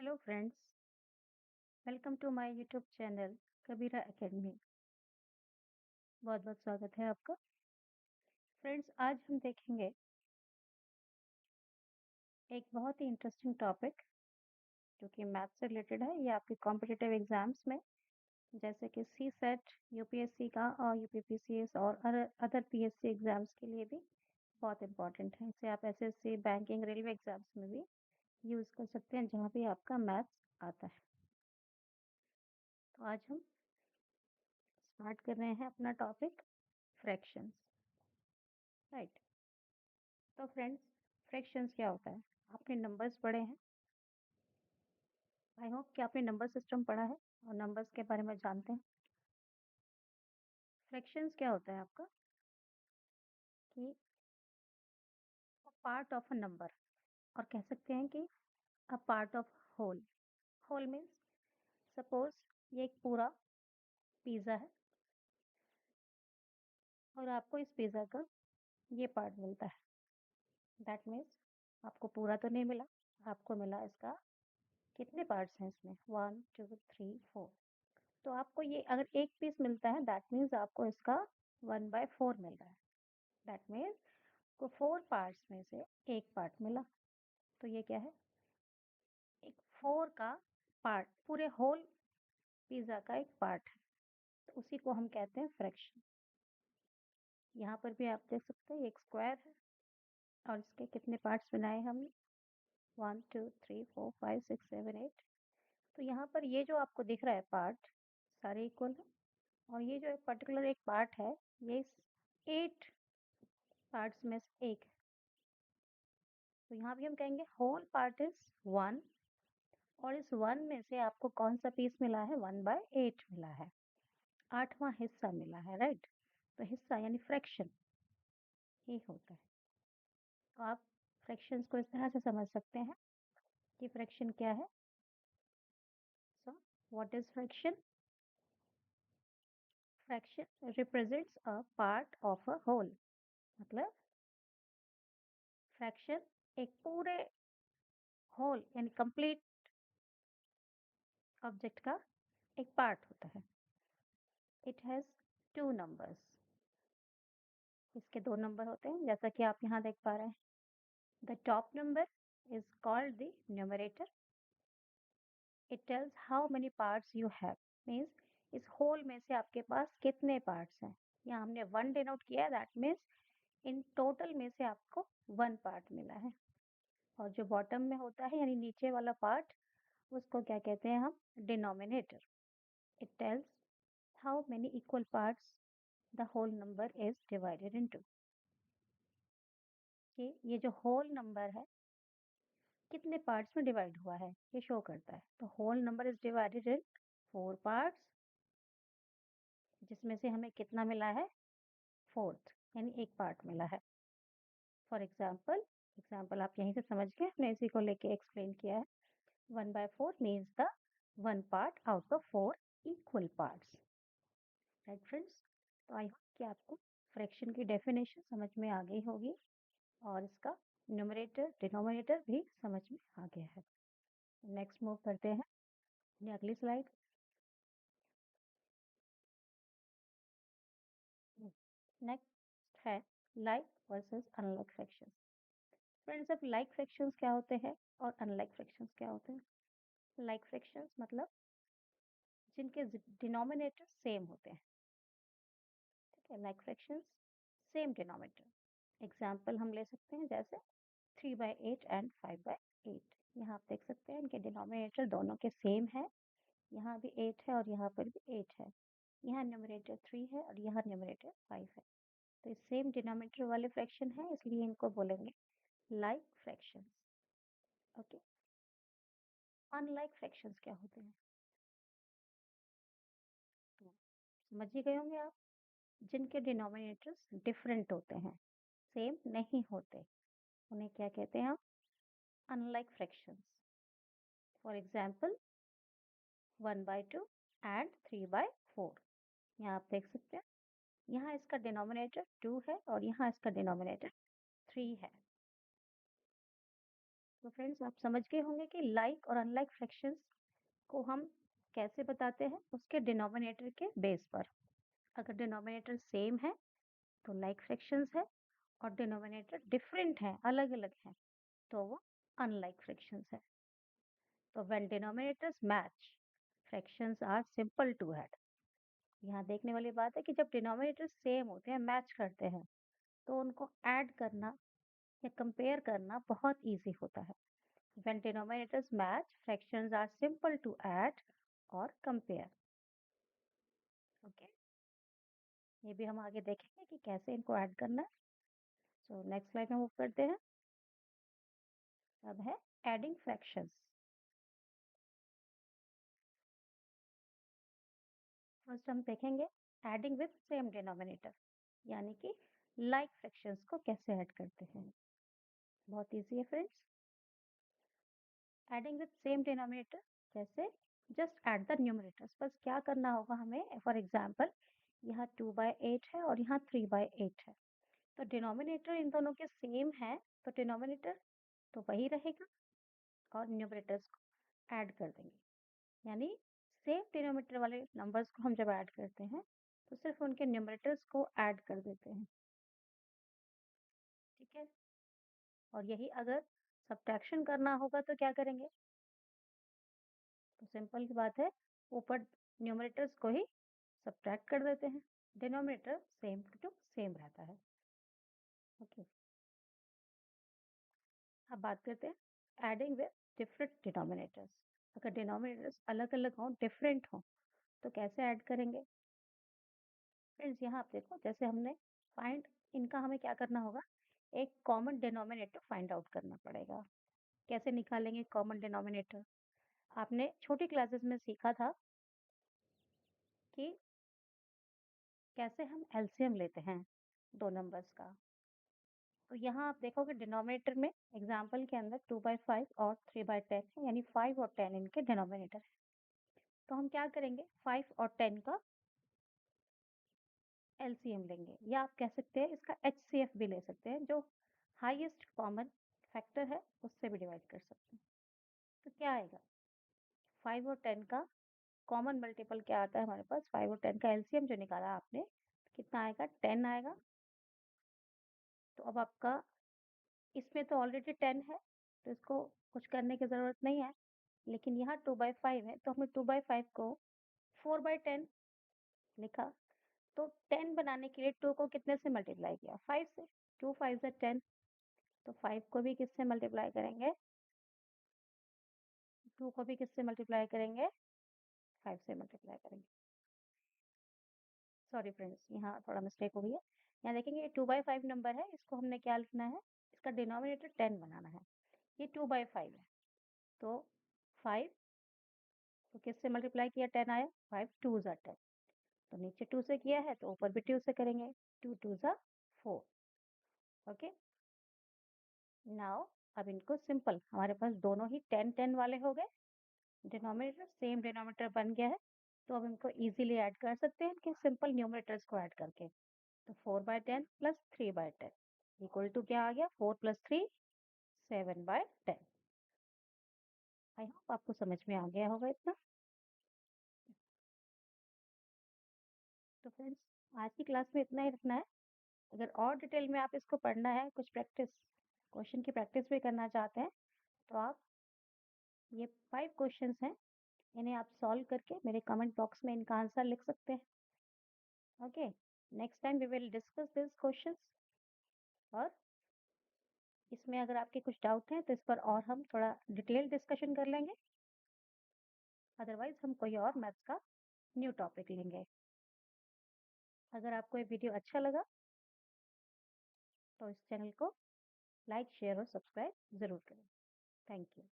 Hello friends, welcome to my YouTube channel Kabira academy. बहुत बहुत स्वागत है आपका। फ्रेंड्स, आज हम देखेंगे एक बहुत ही इंटरेस्टिंग टॉपिक जो कि मैथ्स से रिलेटेड है। ये आपके कॉम्पिटिटिव एग्जाम्स में जैसे कि सी सेट, यूपीएससी का और यूपीपीसीएस और अदर पीएससी एग्जाम्स के लिए भी बहुत इंपॉर्टेंट है। इसे आप एसएससी, बैंकिंग, रेलवे एग्जाम्स में भी यूज़ कर सकते हैं जहाँ भी आपका मैथ्स आता है। तो आज हम स्टार्ट कर रहे हैं अपना टॉपिक फ्रैक्शंस, राइट। तो फ्रेंड्स, फ्रैक्शंस क्या होता है? आपने नंबर्स पढ़े हैं। आई होप कि आपने नंबर सिस्टम पढ़ा है और नंबर्स के बारे में जानते हैं। फ्रैक्शंस क्या होता है आपका कि पार्ट ऑफ अ नंबर, और कह सकते हैं कि a part of whole. Whole means suppose ये एक पूरा पिज़्ज़ा है और आपको इस पिज़्ज़ा का ये पार्ट मिलता है। दैट मीन्स आपको पूरा तो नहीं मिला, आपको मिला इसका कितने पार्ट्स हैं इसमें, 1 2 3 4। तो आपको ये अगर एक पीस मिलता है दैट मीन्स आपको इसका 1/4 मिल रहा है। दैट मीन्स को 4 पार्ट्स में से एक पार्ट मिला। तो ये क्या है? एक 4 का पार्ट, पूरे होल पिज़्ज़ा का एक पार्ट है। तो उसी को हम कहते हैं फ्रैक्शन। यहाँ पर भी आप देख सकते हैं एक स्क्वायर है और इसके कितने पार्ट्स बनाए हमने, 1 2 3 4 5 6 7 8। तो यहाँ पर ये जो आपको दिख रहा है पार्ट सारे इक्वल है, और ये जो एक पर्टिकुलर एक पार्ट है ये 8 पार्ट्स में से एक है। तो यहाँ भी हम कहेंगे होल पार्ट इज 1, और इस 1 में से आपको कौन सा पीस मिला है, 1/8 मिला है, 8वां हिस्सा मिला है, राइट। तो हिस्सा यानी फ्रैक्शन ये होता है। तो आप फ्रैक्शंस को इस तरह से समझ सकते हैं कि फ्रैक्शन क्या है। So what is fraction? Fraction represents a part of a whole. मतलब फ्रैक्शन एक पूरे होल यानी कंप्लीट ऑब्जेक्ट का एक पार्ट होता है। It has 2 numbers. इसके 2 नंबर होते हैं जैसा कि आप यहाँ देख पा रहे हैं। The top number is called the numerator. It tells how many parts you have. Means इस whole में से आपके पास कितने parts हैं। यहाँ हमने 1 denote किया है, that means इन total में से आपको 1 part मिला है। और जो bottom में होता है यानी नीचे वाला part, उसको क्या कहते हैं हम, denominator. It tells how many equal parts the whole number is divided into. कि ये जो whole number है कितने पार्ट्स में डिवाइड हुआ है ये शो करता है। तो whole number is divided in 4 parts, जिसमें से हमें कितना मिला है, फोर्थ यानी एक पार्ट मिला है। फॉर एग्जाम्पल, आप यहीं से समझ गए, हमने इसी को लेके एक्सप्लेन किया है। 1/4 means the 1 part out of 4 equal parts, right friends. तो आई होप कि आपको फ्रैक्शन की डेफिनेशन समझ में आ गई होगी और इसका न्यूमरेटर डिनोमिनेटर भी समझ में आ गया है। नेक्स्ट मूव करते हैं अगली स्लाइड। नेक्स्ट है like versus unlike fractions. Friends, अब लाइक फ्रैक्शंस क्या होते हैं और अनलाइक फ्रैक्शंस क्या होते हैं? लाइक फ्रैक्शंस मतलब जिनके डिनोमिनेटर सेम होते हैं, ठीक है। Like fractions same denominator. Example हम ले सकते हैं जैसे 3/8 एंड 5/8। यहाँ आप देख सकते हैं इनके डिनोमिनेटर दोनों के सेम है। यहाँ भी 8 है और यहाँ पर भी 8 है। यहाँ न्यूमरेटर 3 है और यहाँ न्यूमरेटर 5 है। तो ये सेम डिनोमिनेटर वाले फ्रैक्शन है, इसलिए इनको बोलेंगे like fractions, okay. Unlike fractions क्या होते हैं? तो समझ ही गए होंगे आप, जिनके डिनोमिनेटर्स डिफरेंट होते हैं, सेम नहीं होते, उन्हें क्या कहते हैं हम, unlike fractions. For example 1/2 and 3/4। यहाँ आप देख सकते हैं, यहाँ इसका डिनोमिनेटर 2 है और यहाँ इसका डिनोमिनेटर 3 है। तो फ्रेंड्स आप समझ गए होंगे कि लाइक और अनलाइक फ्रैक्शंस को हम कैसे बताते हैं, उसके डिनोमिनेटर के बेस पर। अगर डिनोमिनेटर सेम है तो लाइक फ्रैक्शंस है, और डिनोमिनेटर डिफरेंट है, अलग अलग है, तो वो अनलाइक फ्रैक्शंस है। तो when denominators match, fractions are simple to add. यहाँ देखने वाली बात है कि जब डिनोमिनेटर सेम होते हैं, मैच करते हैं, तो उनको ऐड करना या कंपेयर करना बहुत इजी होता है। When denominators match, fractions are simple to add or compare. Okay? ये भी हम आगे देखेंगे कि कैसे इनको ऐड करना है। सो नेक्स्ट स्लाइड में मूव करते हैं। अब है एडिंग फ्रैक्शंस। फर्स्ट हम देखेंगे एडिंग विथ सेम डिनोमिनेटर, यानी कि लाइक फ्रैक्शंस को कैसे ऐड करते हैं। बहुत इजी है friends. Adding with same denominator जैसे जस्ट ऐड द न्यूमरेटर्स। बस क्या करना होगा हमें, फॉर एग्जाम्पल यहाँ 2/8 है और यहाँ 3/8 है, तो डिनोमिनेटर इन दोनों के सेम है, तो डिनोमिनेटर तो वही रहेगा और न्यूमरेटर्स को ऐड कर देंगे। यानी सेम डिनोमिनेटर वाले नंबर्स को हम जब ऐड करते हैं तो सिर्फ उनके न्यूमरेटर्स को ऐड कर देते हैं। ठीक है। और यही अगर सब्ट्रैक्शन करना होगा तो क्या करेंगे, तो सिंपल की बात है, ऊपर न्यूमरेटर्स को ही सब्ट्रैक्ट कर देते हैं, डिनोमिनेटर सेम टू सेम रहता है। ओके। अब बात करते हैं एडिंग विद डिफरेंट डिनोमिनेटर्स। अगर डिनोमिनेटर्स अलग अलग हों, डिफरेंट हों, तो कैसे ऐड करेंगे। फ्रेंड्स यहाँ आप देखो, जैसे हमने फाइंड, इनका हमें क्या करना होगा, एक कॉमन डिनोमिनेटर फाइंड आउट करना पड़ेगा। कैसे निकालेंगे कॉमन डिनोमिनेटर। आपने छोटी क्लासेस में सीखा था कि कैसे हम एलसीएम लेते हैं दो नंबर्स का। तो यहाँ आप देखोगे डिनोमिनेटर में एग्जाम्पल के अंदर 2/5 और 3/10 है, यानी 5 और 10 इनके डिनोमिनेटर है। तो हम क्या करेंगे, 5 और 10 का एलसीएम लेंगे, या आप कह सकते हैं इसका एचसीएफ भी ले सकते हैं, जो हाईएस्ट कॉमन फैक्टर है उससे भी डिवाइड कर सकते हैं। तो क्या आएगा, 5 और 10 का कॉमन मल्टीपल क्या आता है हमारे पास, 5 और 10 का एलसीएम जो निकाला आपने, कितना आएगा, 10 आएगा। तो अब आपका इसमें तो ऑलरेडी 10 है, तो इसको कुछ करने की ज़रूरत नहीं है, लेकिन यहाँ 2/5 है, तो हमने 2/5 को 4/10 लिखा। तो 10 बनाने के लिए 2 को कितने से मल्टीप्लाई किया, 5 से। 2 5 से 10, तो 5 को भी किससे मल्टीप्लाई करेंगे, 2 को भी किससे मल्टीप्लाई करेंगे, 5 से मल्टीप्लाई करेंगे। सॉरी फ्रेंड्स, यहाँ थोड़ा मिस्टेक हो गई है। यहाँ देखेंगे ये 2/5 नंबर है, इसको हमने क्या लिखना है, इसका डिनोमिनेटर 10 बनाना है। ये 2/5 है, तो 5 तो किससे मल्टीप्लाई किया, 10 आया, 5 2 ज़ा 10, तो नीचे 2 से किया है तो ऊपर भी 2 से करेंगे, 2 2 ज़ा 4। ओके। नाउ अब इनको सिंपल, हमारे पास दोनों ही 10 10 वाले हो गए, डिनोमिनेटर सेम डिनोमिनेटर बन गया है, तो अब इनको इजीली ऐड कर सकते हैं कि सिंपल न्यूमरेटर्स को ऐड करके। तो 4/10 प्लस 3/10 इक्वल टू क्या आ गया, 4 + 3 7/10। आई होप आपको समझ में आ गया होगा इतना। तो फ्रेंड्स आज की क्लास में इतना ही रखना है। अगर और डिटेल में आप इसको पढ़ना है, कुछ प्रैक्टिस क्वेश्चन की प्रैक्टिस भी करना चाहते हैं, तो आप ये 5 क्वेश्चंस हैं, इन्हें आप सॉल्व करके मेरे कमेंट बॉक्स में इनका आंसर लिख सकते हैं। Okay, next time we will discuss this questions, और इसमें अगर आपके कुछ डाउट हैं तो इस पर और हम थोड़ा डिटेल डिस्कशन कर लेंगे, अदरवाइज हम कोई और मैथ्स का न्यू टॉपिक लेंगे। अगर आपको ये वीडियो अच्छा लगा तो इस चैनल को लाइक शेयर और सब्सक्राइब ज़रूर करें। Thank you.